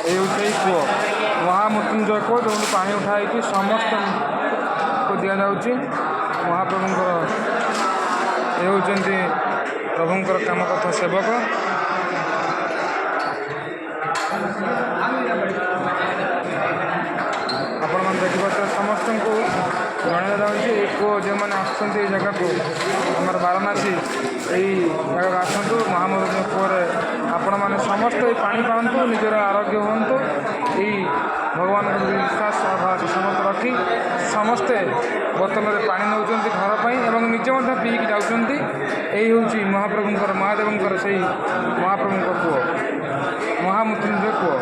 এই কূଅ ମହାମୃତ୍ୟୁଞ୍ଜୟ କୂଅ ଯେଉଁଠି ପାଣି ଉଠା ହେଇକି ସମସ୍ତଙ୍କୁ ଦିଆଯାଉଛି। ମହାପ୍ରଭୁଙ୍କର ଏ ହେଉଛନ୍ତି ପ୍ରଭୁଙ୍କର କାମ କଥା ସେବକ। ଆପଣମାନେ ଦେଖିପାରୁଥିବେ ସମସ୍ତଙ୍କୁ ଜଣାଯାଉଛି ଏ କୂଅ ଯେଉଁମାନେ ଆସୁଛନ୍ତି ଏଇ ଜାଗାକୁ ଆମର ବାରଣାସୀ ଏଇ ଜାଗାକୁ ଆସନ୍ତୁ। ମହାମୃତ୍ୟୁଞ୍ଜୟ କୂଅରେ ଆପଣମାନେ ସମସ୍ତେ ଏଇ ପାଣି ପାଆନ୍ତୁ, ନିଜର ଆରୋଗ୍ୟ ହୁଅନ୍ତୁ। ଏଇ ଭଗବାନଙ୍କ ବିଶ୍ୱାସ ସମସ୍ତେ ରଖି ସମସ୍ତେ ବୋତଲରେ ପାଣି ନେଉଛନ୍ତି ଘର ପାଇଁ ଏବଂ ନିଜେ ମଧ୍ୟ ପିଇକି ଯାଉଛନ୍ତି। ଏଇ ହେଉଛି ମହାପ୍ରଭୁଙ୍କର ମହାଦେବଙ୍କର ସେଇ ମହାପ୍ରଭୁଙ୍କ କୂଅ, ମହାମୃତ୍ୟୁଞ୍ଜୟ କୂଅ।